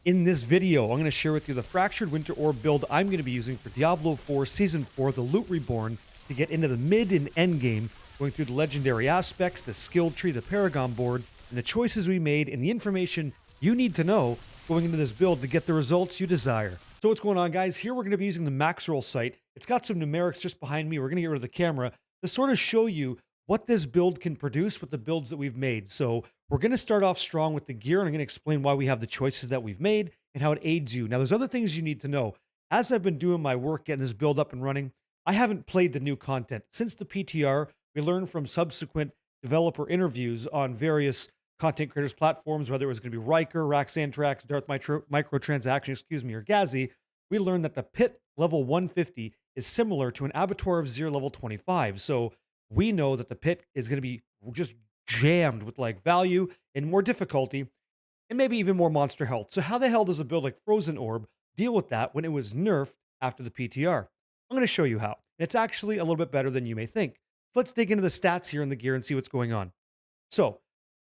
In this video, I'm going to share with you the Fractured Winter Orb build I'm going to be using for Diablo 4 Season 4, The Loot Reborn, to get into the mid and end game, going through the legendary aspects, the skill tree, the Paragon Board, and the choices we made, and the information you need to know going into this build to get the results you desire. So what's going on, guys? Here we're going to be using the Maxroll site. It's got some numerics just behind me. We're going to get rid of the camera to sort of show you what this build can produce with the builds that we've made. So we're going to start off strong with the gear, and I'm going to explain why we have the choices that we've made and how it aids you. Now, there's other things you need to know. As I've been doing my work getting this build up and running, I haven't played the new content. Since the PTR, we learned from subsequent developer interviews on various content creators platforms, whether it was going to be Riker, Raxantrax, Darth Microtransaction, or Gazi. We learned that the pit level 150 is similar to an Abattoir of Zir level 25. So we know that the pit is going to be just jammed with like value and more difficulty and maybe even more monster health. So how the hell does a build like Frozen Orb deal with that when it was nerfed after the PTR? I'm going to show you how. It's actually a little bit better than you may think. Let's dig into the stats here in the gear and see what's going on. So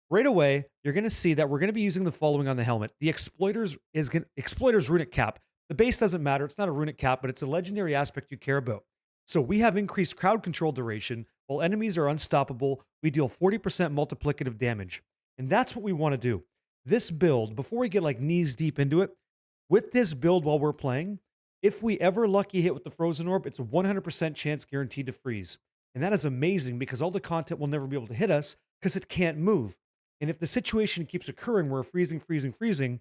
right away, you're going to see that we're going to be using the following on the helmet. The Exploiter's Runic Cap. The base doesn't matter. It's not a Runic Cap, but it's a legendary aspect you care about. So we have increased crowd control duration. While enemies are unstoppable, we deal 40% multiplicative damage. And that's what we want to do. This build, before we get like knees deep into it, with this build while we're playing, if we ever lucky hit with the Frozen Orb, it's a 100% chance guaranteed to freeze. And that is amazing because all the content will never be able to hit us because it can't move. And if the situation keeps occurring where we're freezing,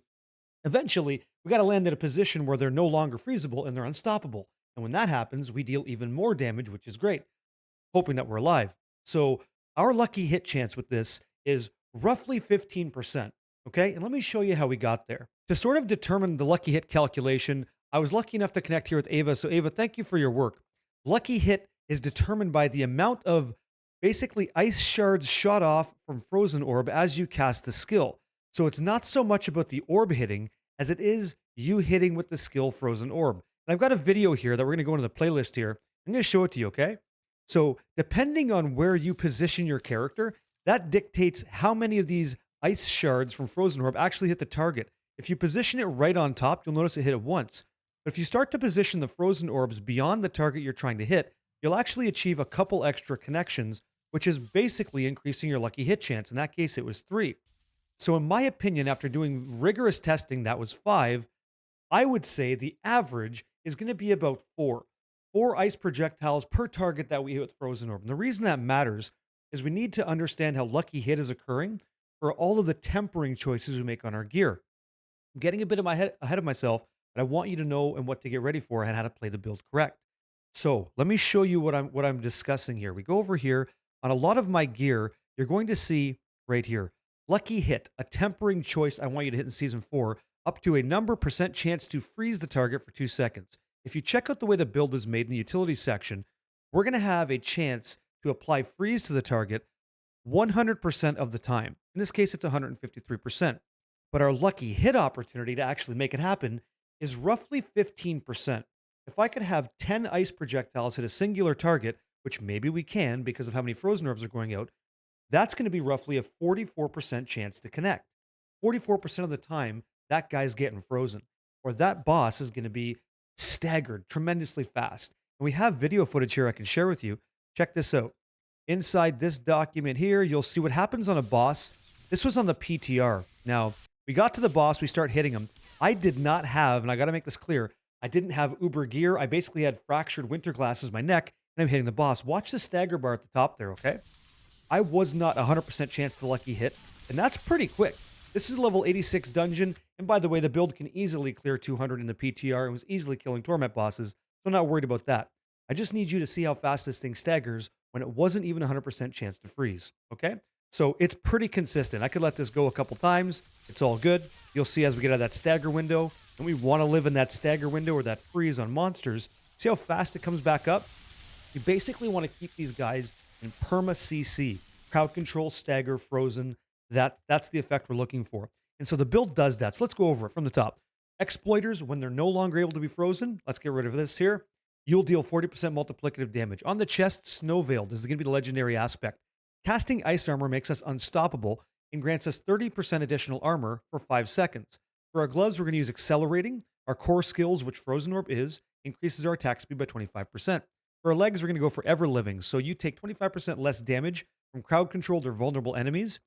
eventually we got to land in a position where they're no longer freezable and they're unstoppable. And when that happens, we deal even more damage, which is great, hoping that we're alive. So our lucky hit chance with this is roughly 15%. Okay, and let me show you how we got there. To sort of determine the lucky hit calculation, I was lucky enough to connect here with Ava. So Ava, thank you for your work. Lucky hit is determined by the amount of basically ice shards shot off from Frozen Orb as you cast the skill. So it's not so much about the orb hitting as it is you hitting with the skill Frozen Orb. And I've got a video here that we're going to go into the playlist here. I'm going to show it to you, okay? So depending on where you position your character, that dictates how many of these ice shards from Frozen Orb actually hit the target. If you position it right on top, you'll notice it hit it once. But if you start to position the Frozen Orbs beyond the target you're trying to hit, you'll actually achieve a couple extra connections, which is basically increasing your lucky hit chance. In that case, it was 3. So in my opinion, after doing rigorous testing, that was 5. I would say the average is going to be about 4. 4 ice projectiles per target that we hit with Frozen Orb. And the reason that matters is we need to understand how lucky hit is occurring for all of the tempering choices we make on our gear. I'm getting a bit of ahead of myself, but I want you to know and what to get ready for and how to play the build correct. So let me show you what I'm discussing here. We go over here on a lot of my gear. You're going to see right here, lucky hit, a tempering choice I want you to hit in season 4, up to a number % chance to freeze the target for 2 seconds. If you check out the way the build is made in the utility section, we're going to have a chance to apply freeze to the target 100% of the time. In this case, it's 153%. But our lucky hit opportunity to actually make it happen is roughly 15%. If I could have 10 ice projectiles hit a singular target, which maybe we can because of how many Frozen Orbs are going out, that's going to be roughly a 44% chance to connect. 44% of the time, that guy's getting frozen, or that boss is going to be staggered tremendously fast. And we have video footage here I can share with you. Check this out. Inside this document here, you'll see what happens on a boss. This was on the PTR. Now, we got to the boss, we start hitting him. I did not have, and I got to make this clear, I didn't have uber gear. I basically had fractured winter glasses, my neck, and I'm hitting the boss. Watch the stagger bar at the top there, okay? I was not 100% chance to lucky hit, and that's pretty quick. This is a level 86 dungeon, and by the way, the build can easily clear 200 in the PTR. It was easily killing torment bosses, so I'm not worried about that. I just need you to see how fast this thing staggers when it wasn't even 100% chance to freeze, okay? So it's pretty consistent. I could let this go a couple times. It's all good. You'll see as we get out of that stagger window, and we want to live in that stagger window or that freeze on monsters. See how fast it comes back up? You basically want to keep these guys in perma CC. Crowd control, stagger, frozen. That's the effect we're looking for. And so the build does that. So let's go over it from the top. Exploiters, when they're no longer able to be frozen, let's get rid of this here. You'll deal 40% multiplicative damage. On the chest, Snow Veiled is going to be the legendary aspect. Casting Ice Armor makes us unstoppable and grants us 30% additional armor for 5 seconds. For our gloves, we're going to use accelerating. Our core skills, which Frozen Orb is, increases our attack speed by 25%. For our legs, we're going to go for ever living. So you take 25% less damage from crowd controlled or vulnerable enemies.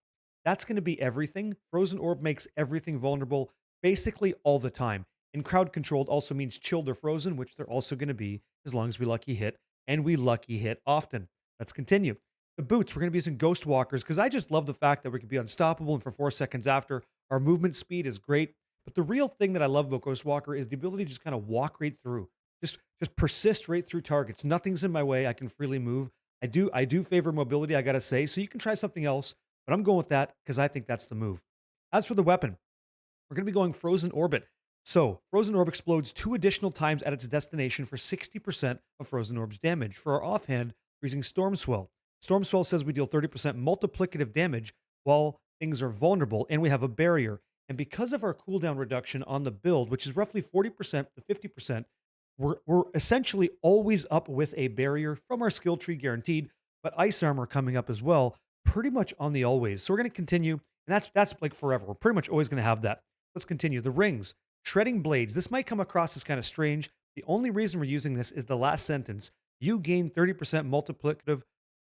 That's going to be everything. Frozen Orb makes everything vulnerable basically all the time. And crowd controlled also means chilled or frozen, which they're also going to be as long as we lucky hit, and we lucky hit often. Let's continue. The boots, we're going to be using Ghost Walkers because I just love the fact that we can be unstoppable and for 4 seconds after. Our movement speed is great. But the real thing that I love about Ghost Walker is the ability to just kind of walk right through. Just persist right through targets. Nothing's in my way. I can freely move. I do favor mobility, I gotta say. So you can try something else, but I'm going with that because I think that's the move. As for the weapon, we're going to be going Frozen Orbit. So, Frozen Orb explodes 2 additional times at its destination for 60% of Frozen Orb's damage. For our offhand, we're using Storm Swell. Storm Swell says we deal 30% multiplicative damage while things are vulnerable, and we have a barrier. And because of our cooldown reduction on the build, which is roughly 40% to 50%, we're essentially always up with a barrier from our skill tree guaranteed, but ice armor coming up as well, pretty much on the always. So we're going to continue, and that's like forever. We're pretty much always going to have that. Let's continue. The rings. Shredding blades. This might come across as kind of strange. The only reason we're using this is the last sentence. You gain 30% multiplicative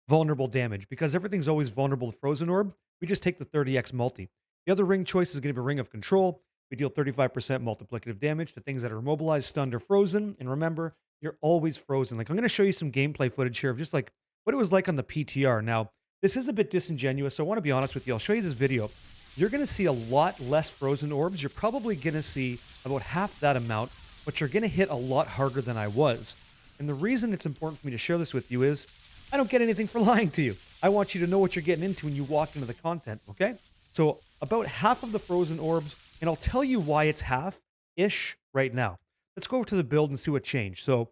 vulnerable damage. Because everything's always vulnerable to Frozen Orb, we just take the 30x multi. The other ring choice is going to be Ring of Control. We deal 35% multiplicative damage to things that are immobilized, stunned, or frozen. And remember, you're always frozen. Like, I'm going to show you some gameplay footage here of just like what it was like on the PTR. Now, this is a bit disingenuous, so I want to be honest with you. I'll show you this video. You're going to see a lot less frozen orbs. You're probably going to see about half that amount, but you're going to hit a lot harder than I was. And the reason it's important for me to share this with you is I don't get anything for lying to you. I want you to know what you're getting into when you walk into the content, okay? So about half of the frozen orbs, and I'll tell you why it's half-ish right now. Let's go over to the build and see what changed. So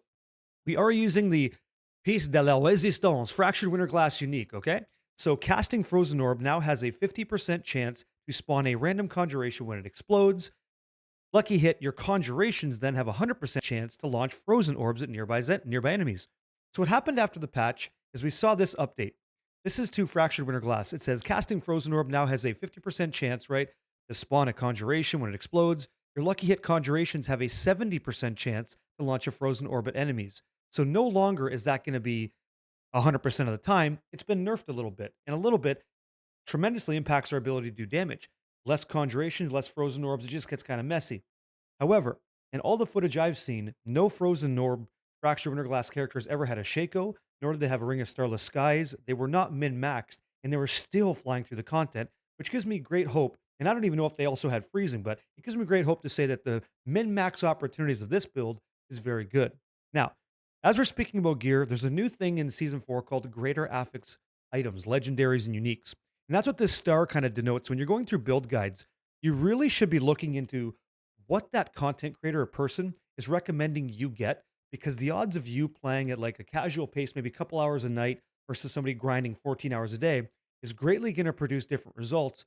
we are using the Piece de la Resistance, Fractured Winter Glass Unique, okay? So casting Frozen Orb now has a 50% chance to spawn a random conjuration when it explodes. Lucky Hit, your conjurations then have a 100% chance to launch Frozen Orbs at nearby enemies. So what happened after the patch is we saw this update. This is to Fractured Winter Glass. It says casting Frozen Orb now has a 50% chance, right, to spawn a conjuration when it explodes. Your Lucky Hit conjurations have a 70% chance to launch a Frozen Orb at enemies. So no longer is that going to be 100% of the time. It's been nerfed a little bit, and a little bit tremendously impacts our ability to do damage. Less conjurations, less Frozen Orbs, it just gets kind of messy. However, in all the footage I've seen, no Frozen Orb Fractured Winter Glass characters ever had a Shaco, nor did they have a Ring of Starless Skies. They were not min-maxed, and they were still flying through the content, which gives me great hope. And I don't even know if they also had freezing, but it gives me great hope to say that the min-max opportunities of this build is very good. Now, as we're speaking about gear, there's a new thing in Season 4 called Greater Affix items, legendaries, and uniques. And that's what this star kind of denotes. When you're going through build guides, you really should be looking into what that content creator or person is recommending you get, because the odds of you playing at like a casual pace, maybe a couple hours a night versus somebody grinding 14 hours a day is greatly going to produce different results.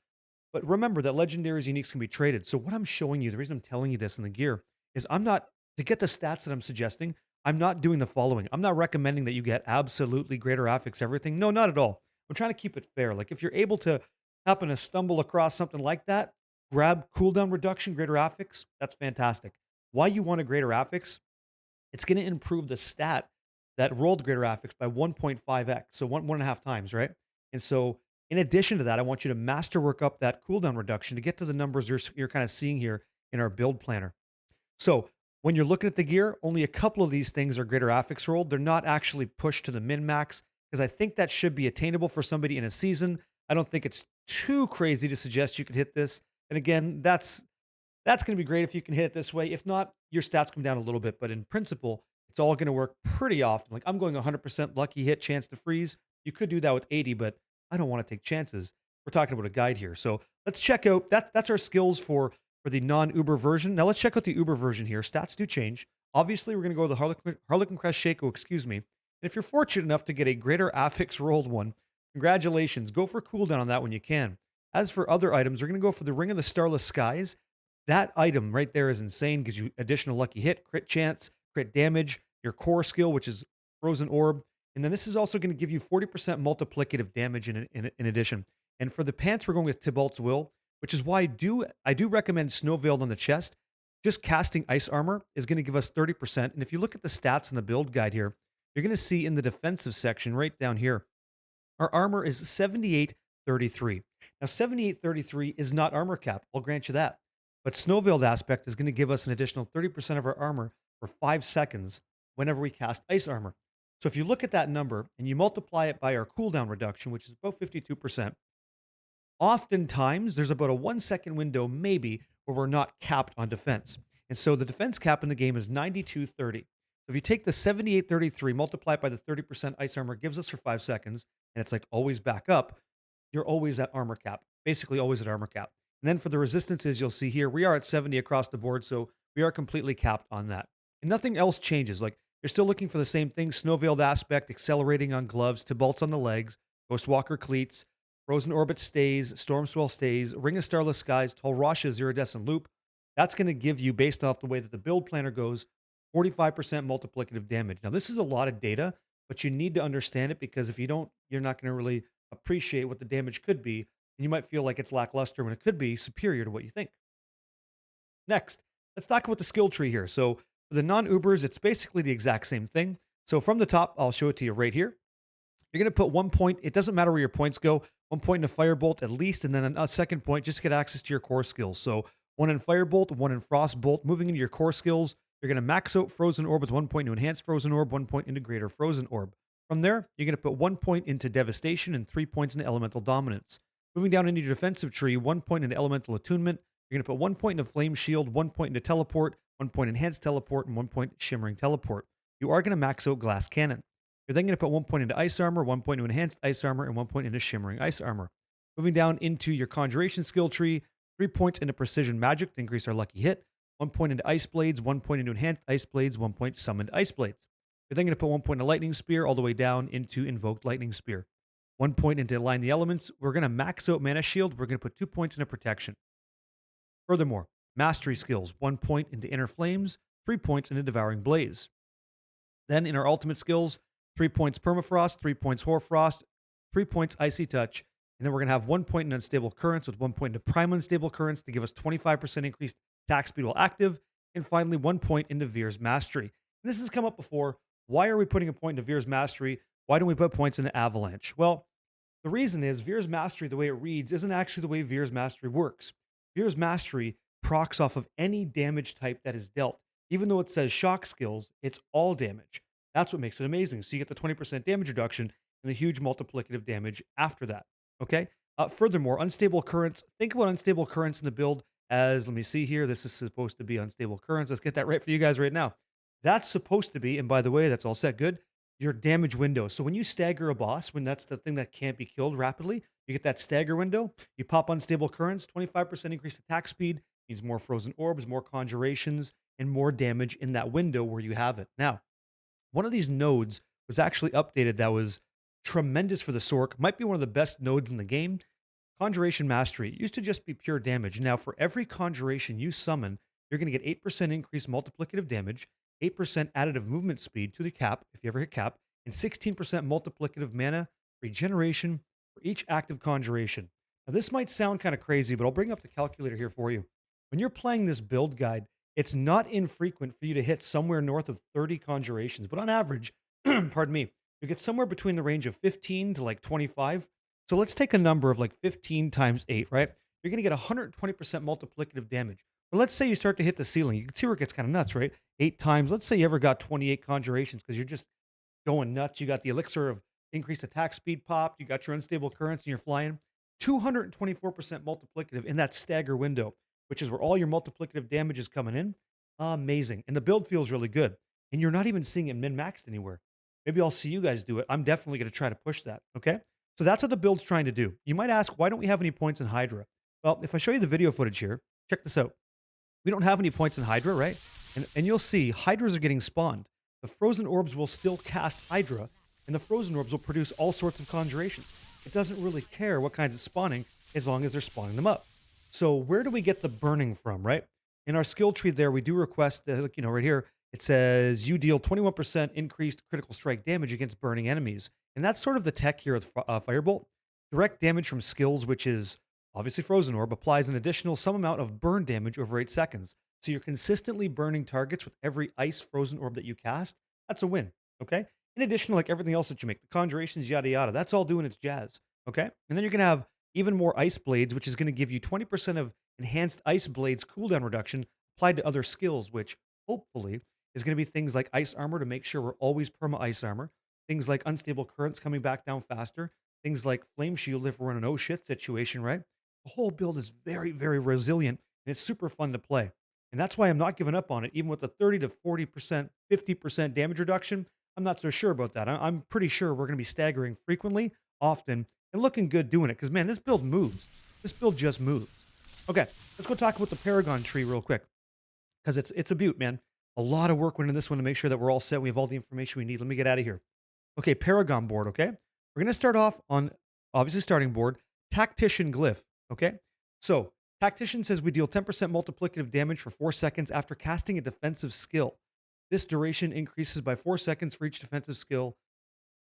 But remember that legendaries, uniques can be traded. So what I'm showing you, the reason I'm telling you this in the gear is I'm not, to get the stats that I'm suggesting, I'm not doing the following. I'm not recommending that you get absolutely greater affix everything. No, not at all. I'm trying to keep it fair. Like if you're able to happen to stumble across something like that, grab cooldown reduction, greater affix, that's fantastic. Why you want a greater affix? It's going to improve the stat that rolled greater affix by 1.5x. So one and a half times, right? And so in addition to that, I want you to masterwork up that cooldown reduction to get to the numbers you're kind of seeing here in our build planner. So when you're looking at the gear, only a couple of these things are greater affix rolled. They're not actually pushed to the min-max because I think that should be attainable for somebody in a season. I don't think it's too crazy to suggest you could hit this. And again, that's going to be great if you can hit it this way. If not, your stats come down a little bit. But in principle, it's all going to work pretty often. Like I'm going 100% lucky hit chance to freeze. You could do that with 80, but I don't want to take chances. We're talking about a guide here. So let's check out that's our skills for the non-Uber version. Now let's check out the Uber version here. Stats do change. Obviously, we're going to go with the Harlequin Crest Shaco, excuse me. And if you're fortunate enough to get a greater affix rolled one, congratulations. Go for cooldown on that when you can. As for other items, we're going to go for the Ring of the Starless Skies. That item right there is insane. Gives you additional lucky hit, crit chance, crit damage, your core skill, which is Frozen Orb. And then this is also going to give you 40% multiplicative damage in addition. And for the pants, we're going with Tybalt's Will. which is why I do recommend Snow Veiled on the chest. Just casting Ice Armor is going to give us 30%. And if you look at the stats in the build guide here, you're going to see in the defensive section right down here, our armor is 7833. Now, 7833 is not armor cap. I'll grant you that. But Snow Veiled Aspect is going to give us an additional 30% of our armor for 5 seconds whenever we cast Ice Armor. So if you look at that number and you multiply it by our cooldown reduction, which is about 52%, oftentimes there's about a 1 second window maybe where we're not capped on defense. And so the defense cap in the game is 9230. If you take the 7833, multiply it by the 30% ice armor gives us for 5 seconds, and it's like always back up, you're always at armor cap, basically always at armor cap. And then for the resistances, you'll see here, we are at 70 across the board, so we are completely capped on that. And nothing else changes. Like, you're still looking for the same thing, Snow Veiled Aspect, accelerating on gloves, Tibalts on the legs, Ghostwalker cleats, Frozen Orbit stays, Stormswell stays, Ring of Starless Skies, Tall Rasha's Iridescent Loop. That's going to give you, based off the way that the build planner goes, 45% multiplicative damage. Now, this is a lot of data, but you need to understand it because if you don't, you're not going to really appreciate what the damage could be, and you might feel like it's lackluster when it could be superior to what you think. Next, let's talk about the skill tree here. So for the non-Ubers, it's basically the exact same thing. So from the top, I'll show it to you right here. You're going to put 1 point. It doesn't matter where your points go. 1 point in a Firebolt at least, and then a second point just to get access to your core skills. So 1 in Firebolt, 1 in Frostbolt. Moving into your core skills, you're going to max out Frozen Orb with 1 point into Enhanced Frozen Orb, 1 point into Greater Frozen Orb. From there, you're going to put 1 point into Devastation and 3 points into Elemental Dominance. Moving down into your defensive tree, 1 point into Elemental Attunement. You're going to put 1 point into Flame Shield, 1 point into Teleport, 1 point Enhanced Teleport, and 1 point Shimmering Teleport. You are going to max out Glass Cannon. You're then going to put 1 point into Ice Armor, 1 point into Enhanced Ice Armor, and 1 point into Shimmering Ice Armor. Moving down into your Conjuration skill tree, 3 points into Precision Magic to increase our lucky hit, 1 point into Ice Blades, 1 point into Enhanced Ice Blades, 1 point Summoned Ice Blades. You're then going to put 1 point into Lightning Spear all the way down into Invoked Lightning Spear. 1 point into Align the Elements. We're going to max out Mana Shield. We're going to put 2 points into Protection. Furthermore, Mastery skills, 1 point into Inner Flames, 3 points into Devouring Blaze. Then in our ultimate skills, 3 points Permafrost, 3 points Hoarfrost, 3 points Icy Touch, and then we're going to have 1 point in Unstable Currents with 1 point into Prime Unstable Currents to give us 25% increased attack speed while active, and finally 1 point into Veer's Mastery. And this has come up before. Why are we putting a point into Veer's Mastery? Why don't we put points into Avalanche? Well, the reason is Veer's Mastery, the way it reads, isn't actually the way Veer's Mastery works. Veer's Mastery procs off of any damage type that is dealt. Even though it says shock skills, it's all damage. That's what makes it amazing. So you get the 20% damage reduction and the huge multiplicative damage after that. Okay? Furthermore, Unstable Currents. Think about Unstable Currents in the build as, let me see here, this is supposed to be Unstable Currents. Let's get that right for you guys right now. That's supposed to be, and by the way, that's all set good, your damage window. So when you stagger a boss, when that's the thing that can't be killed rapidly, you get that stagger window, you pop Unstable Currents, 25% increased attack speed, means more Frozen Orbs, more Conjurations, and more damage in that window where you have it. Now, one of these nodes was actually updated that was tremendous for the Sork, might be one of the best nodes in the game. Conjuration Mastery. It used to just be pure damage. Now, for every Conjuration you summon, you're going to get 8% increased multiplicative damage, 8% additive movement speed to the cap, if you ever hit cap, and 16% multiplicative mana regeneration for each active Conjuration. Now, this might sound kind of crazy, but I'll bring up the calculator here for you. When you're playing this build guide, it's not infrequent for you to hit somewhere north of 30 Conjurations, but on average, pardon me, you get somewhere between the range of 15 to like 25. So let's take a number of like 15 times 8, right? You're going to get 120% multiplicative damage. But let's say you start to hit the ceiling. You can see where it gets kind of nuts, right? 8 times. Let's say you ever got 28 Conjurations because you're just going nuts. You got the Elixir of increased attack speed popped. You got your Unstable Currents and you're flying. 224% multiplicative in that stagger window, which is where all your multiplicative damage is coming in. Amazing. And the build feels really good. And you're not even seeing it min-maxed anywhere. Maybe I'll see you guys do it. I'm definitely going to try to push that, okay? So that's what the build's trying to do. You might ask, why don't we have any points in Hydra? Well, if I show you the video footage here, check this out. We don't have any points in Hydra, right? And you'll see Hydras are getting spawned. The Frozen Orbs will still cast Hydra, and the Frozen Orbs will produce all sorts of Conjurations. It doesn't really care what kinds of spawning as long as they're spawning them up. So where do we get the burning from, right? In our skill tree there, we do request, right here, it says you deal 21% increased critical strike damage against burning enemies. And that's sort of the tech here with Firebolt. Direct damage from skills, which is obviously Frozen Orb, applies an additional some amount of burn damage over 8 seconds. So you're consistently burning targets with every ice Frozen Orb that you cast. That's a win, okay? In addition, like everything else that you make, the conjurations, yada yada, that's all doing its jazz, okay? And then you're gonna have even more ice blades, which is gonna give you 20% of enhanced ice blades cooldown reduction applied to other skills, which hopefully is gonna be things like ice armor to make sure we're always perma ice armor, things like unstable currents coming back down faster, things like flame shield if we're in an oh shit situation, right? The whole build is very, very resilient and it's super fun to play. And that's why I'm not giving up on it, even with the 30 to 40%, 50% damage reduction. I'm not so sure about that. I'm pretty sure we're going to be staggering frequently, often, and looking good doing it. Because, man, this build moves. This build just moves. Okay, let's go talk about the Paragon tree real quick. Because it's a beaut, man. A lot of work went into this one to make sure that we're all set. We have all the information we need. Let me get out of here. Okay, Paragon board, okay? We're going to start off on, obviously, starting board, Tactician Glyph, okay? So, Tactician says we deal 10% multiplicative damage for 4 seconds after casting a defensive skill. This duration increases by 4 seconds for each defensive skill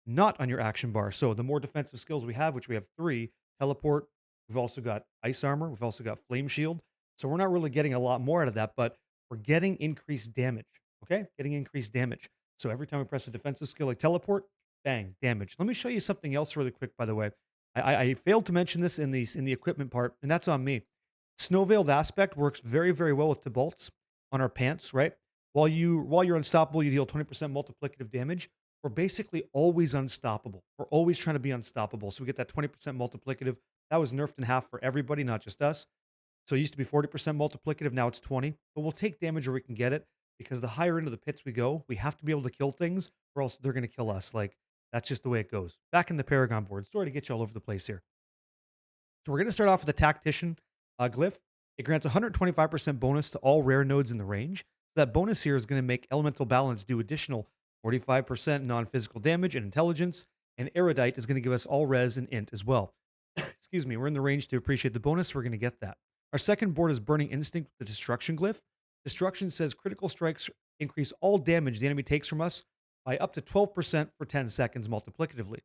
not on your action bar. So the more defensive skills we have, which we have 3, teleport, we've also got ice armor, we've also got flame shield. So we're not really getting a lot more out of that, but we're getting increased damage, okay? Getting increased damage. So every time we press a defensive skill like teleport, bang, damage. Let me show you something else really quick, by the way. I failed to mention this in the equipment part, and that's on me. Snow Veiled Aspect works very, very well with Tibalts on our pants, right? While you're unstoppable, you deal 20% multiplicative damage. We're basically always unstoppable. We're always trying to be unstoppable. So we get that 20% multiplicative. That was nerfed in half for everybody, not just us. So it used to be 40% multiplicative, now it's 20. But we'll take damage where we can get it, because the higher into the pits we go, we have to be able to kill things, or else they're going to kill us. Like, that's just the way it goes. Back in the Paragon board. Sorry to get you all over the place here. So we're going to start off with the Tactician Glyph. It grants 125% bonus to all rare nodes in the range. That bonus here is going to make Elemental Balance do additional 45% non-physical damage and intelligence, and Erudite is going to give us all res and int as well. Excuse me, we're in the range to appreciate the bonus, so we're going to get that. Our second board is Burning Instinct with the Destruction Glyph. Destruction says critical strikes increase all damage the enemy takes from us by up to 12% for 10 seconds multiplicatively.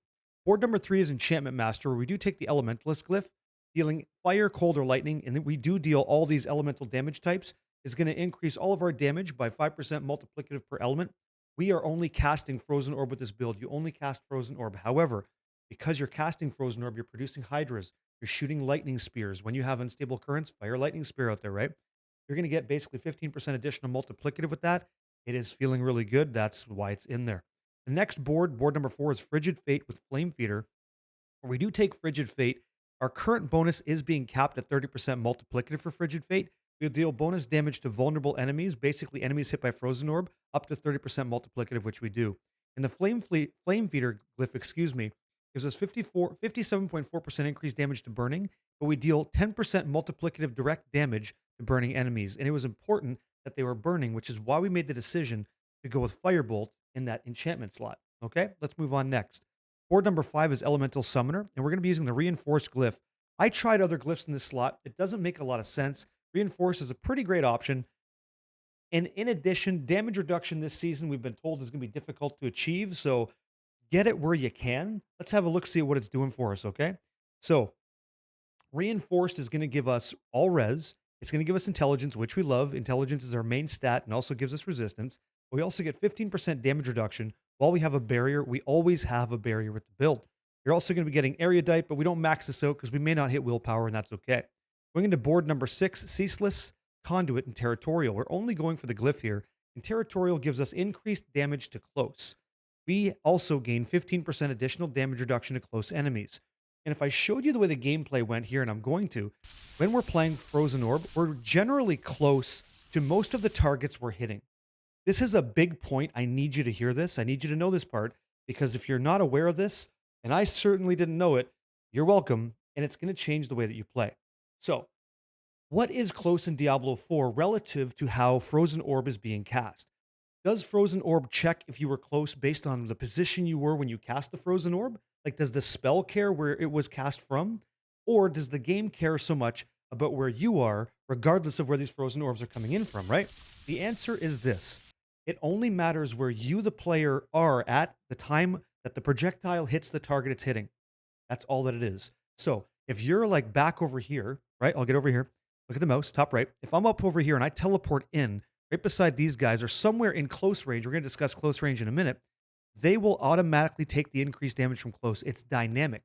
Board number 3 is Enchantment Master, where we do take the Elementalist Glyph, dealing fire, cold, or lightning, and then we do deal all these elemental damage types, is going to increase all of our damage by 5% multiplicative per element. We are only casting Frozen Orb with this build. You only cast Frozen Orb. However, because you're casting Frozen Orb, you're producing Hydras, you're shooting lightning spears. When you have unstable currents, fire lightning spear out there, right? You're going to get basically 15% additional multiplicative with that. It is feeling really good. That's why it's in there. The next board, board number 4, is Frigid Fate with Flame Feeder. Where we do take Frigid Fate. Our current bonus is being capped at 30% multiplicative for Frigid Fate. We deal bonus damage to vulnerable enemies, basically enemies hit by Frozen Orb, up to 30% multiplicative, which we do. And the Flame Feeder Glyph, gives us 57.4% increased damage to burning, but we deal 10% multiplicative direct damage to burning enemies. And it was important that they were burning, which is why we made the decision to go with Firebolt in that enchantment slot. Okay, let's move on next. Board number 5 is Elemental Summoner, and we're going to be using the Reinforced Glyph. I tried other glyphs in this slot. It doesn't make a lot of sense. Reinforced is a pretty great option. And in addition, damage reduction this season, we've been told, is going to be difficult to achieve. So get it where you can. Let's have a look, see what it's doing for us, okay? So Reinforced is going to give us all res. It's going to give us intelligence, which we love. Intelligence is our main stat and also gives us resistance. But we also get 15% damage reduction. While we have a barrier, we always have a barrier with the build. You're also going to be getting Erudite, but we don't max this out because we may not hit willpower, and that's okay. Going into board number 6, Ceaseless, Conduit, and Territorial. We're only going for the glyph here, and Territorial gives us increased damage to close. We also gain 15% additional damage reduction to close enemies. And if I showed you the way the gameplay went here, and I'm going to, when we're playing Frozen Orb, we're generally close to most of the targets we're hitting. This is a big point. I need you to hear this. I need you to know this part, because if you're not aware of this, and I certainly didn't know it, you're welcome, and it's going to change the way that you play. So, what is close in Diablo 4 relative to how Frozen Orb is being cast? Does Frozen Orb check if you were close based on the position you were when you cast the Frozen Orb? Like, does the spell care where it was cast from? Or does the game care so much about where you are, regardless of where these Frozen Orbs are coming in from, right? The answer is this. It only matters where you, the player, are at the time that the projectile hits the target it's hitting. That's all that it is. So, If you're like back over here, right? I'll get over here. Look at the mouse, top right. If I'm up over here and I teleport in right beside these guys or somewhere in close range, we're going to discuss close range in a minute, they will automatically take the increased damage from close. It's dynamic.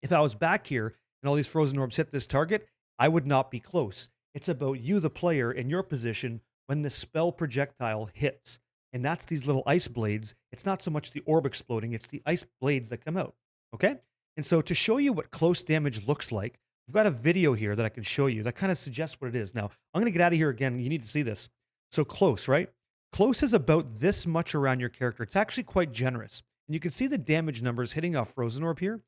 If I was back here and all these frozen orbs hit this target, I would not be close. It's about you, the player, in your position when the spell projectile hits. And that's these little ice blades. It's not so much the orb exploding, it's the ice blades that come out. Okay? And so to show you what close damage looks like, I've got a video here that I can show you that kind of suggests what it is. Now, I'm going to get out of here again. You need to see this. So close, right? Close is about this much around your character. It's actually quite generous. And you can see the damage numbers hitting off Frozen Orb here.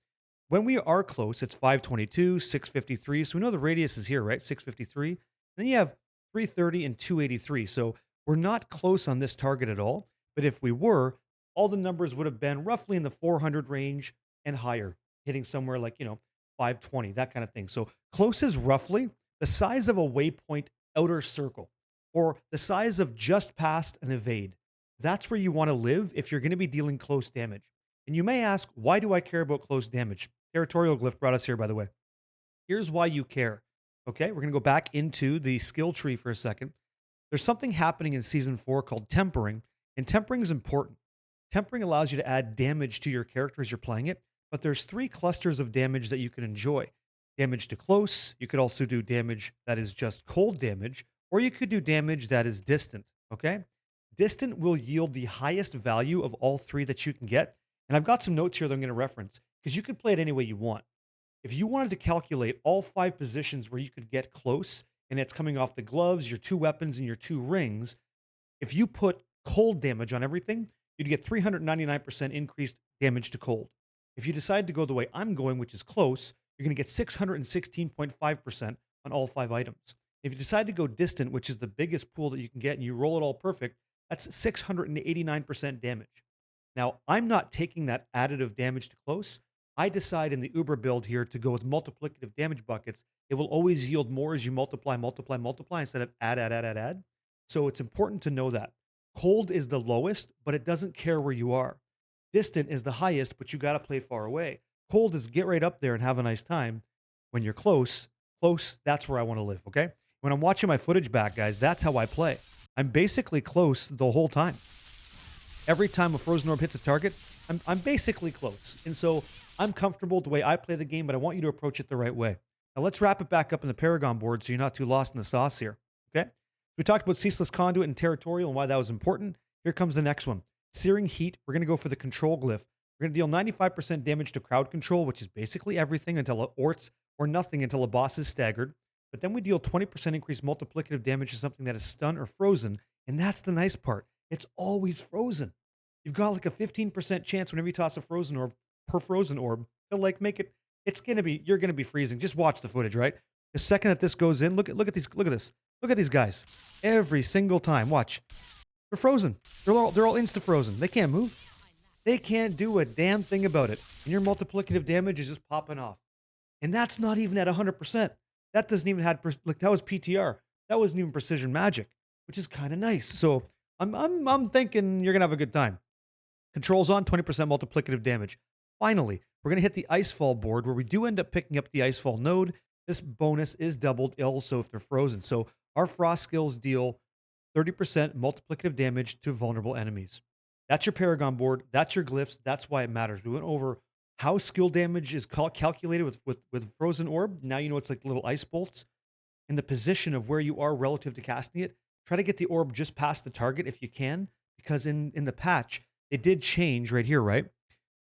When we are close, it's 522, 653. So we know the radius is here, right? 653. Then you have 330 and 283. So we're not close on this target at all. But if we were, all the numbers would have been roughly in the 400 range and higher, hitting somewhere like, 520, that kind of thing. So close is roughly the size of a waypoint outer circle or the size of just past an evade. That's where you want to live if you're going to be dealing close damage. And you may ask, why do I care about close damage? Territorial Glyph brought us here, by the way. Here's why you care. Okay, we're going to go back into the skill tree for a second. There's something happening in Season 4 called Tempering, and Tempering is important. Tempering allows you to add damage to your character as you're playing it, but there's 3 clusters of damage that you can enjoy. Damage to close, you could also do damage that is just cold damage, or you could do damage that is distant, okay? Distant will yield the highest value of all 3 that you can get, and I've got some notes here that I'm going to reference, because you can play it any way you want. If you wanted to calculate all 5 positions where you could get close, and it's coming off the gloves, your 2 weapons, and your 2 rings, if you put cold damage on everything, you'd get 399% increased damage to cold. If you decide to go the way I'm going, which is close, you're going to get 616.5% on all 5 items. If you decide to go distant, which is the biggest pool that you can get, and you roll it all perfect, that's 689% damage. Now, I'm not taking that additive damage to close. I decide in the Uber build here to go with multiplicative damage buckets. It will always yield more as you multiply instead of add. So it's important to know that. Cold is the lowest, but it doesn't care where you are. Distant is the highest, but you got to play far away. Cold is get right up there and have a nice time. When you're close, that's where I want to live, okay? When I'm watching my footage back, guys, that's how I play. I'm basically close the whole time. Every time a Frozen Orb hits a target, I'm basically close. And so I'm comfortable with the way I play the game, but I want you to approach it the right way. Now let's wrap it back up in the Paragon board so you're not too lost in the sauce here, okay? We talked about Ceaseless Conduit and Territorial and why that was important. Here comes the next one. Searing Heat. We're going to go for the Control Glyph. We're going to deal 95% damage to crowd control, which is basically everything until or nothing until a boss is staggered. But then we deal 20% increased multiplicative damage to something that is stunned or frozen. And that's the nice part. It's always frozen. You've got like a 15% chance whenever you toss a Frozen Orb per Frozen Orb to like make it. You're going to be freezing. Just watch the footage, right? The second that this goes in, look at this. Look at these guys. Every single time. Watch. They're frozen. They're all insta-frozen. They can't move. They can't do a damn thing about it. And your multiplicative damage is just popping off. And that's not even at 100%. That doesn't even have, like, that was PTR. That wasn't even precision magic, which is kind of nice. So I'm thinking you're going to have a good time. Controls on, 20% multiplicative damage. Finally, we're going to hit the Icefall board where we do end up picking up the Icefall node. This bonus is doubled also if they're frozen. So our frost skills deal 30% multiplicative damage to vulnerable enemies. That's your Paragon board. That's your glyphs. That's why it matters. We went over how skill damage is calculated with Frozen Orb. Now you know it's like little ice bolts. And the position of where you are relative to casting it. Try to get the orb just past the target if you can, because in the patch, it did change right here, right?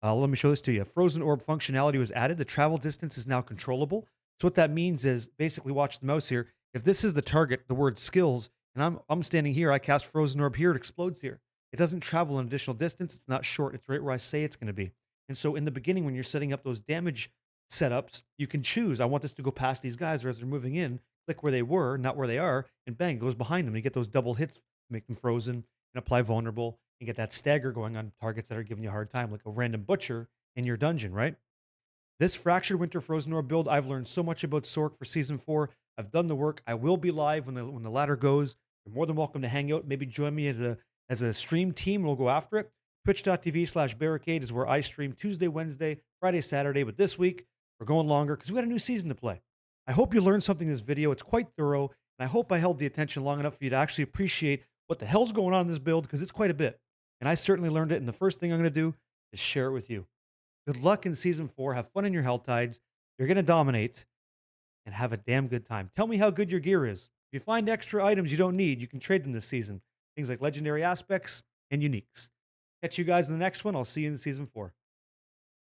Let me show this to you. Frozen Orb functionality was added. The travel distance is now controllable. So what that means is, basically watch the mouse here. If this is the target, the word skills, and I'm standing here, I cast Frozen Orb here, it explodes here. It doesn't travel an additional distance. It's not short. It's right where I say it's going to be. And so in the beginning, when you're setting up those damage setups, you can choose, I want this to go past these guys, or as they're moving in, click where they were, not where they are, and bang, it goes behind them. You get those double hits, make them frozen, and apply vulnerable, and get that stagger going on targets that are giving you a hard time, like a random butcher in your dungeon, right? This Fractured Winter Frozen Orb build, I've learned so much about Sork for Season 4. I've done the work. I will be live when the ladder goes. You're more than welcome to hang out. Maybe join me as a stream team. We'll go after it. Twitch.tv/barricade is where I stream Tuesday, Wednesday, Friday, Saturday. But this week, We're going longer because we got a new season to play. I hope you learned something in this video. It's quite thorough, and I hope I held the attention long enough for you to actually appreciate what the hell's going on in this build because it's quite a bit. And I certainly learned it, and the first thing I'm going to do is share it with you. Good luck in Season 4. Have fun in your Hell Tides. You're going to dominate and have a damn good time. Tell me how good your gear is. If you find extra items you don't need, you can trade them this season. Things like legendary aspects and uniques. Catch you guys in the next one. I'll see you in Season 4.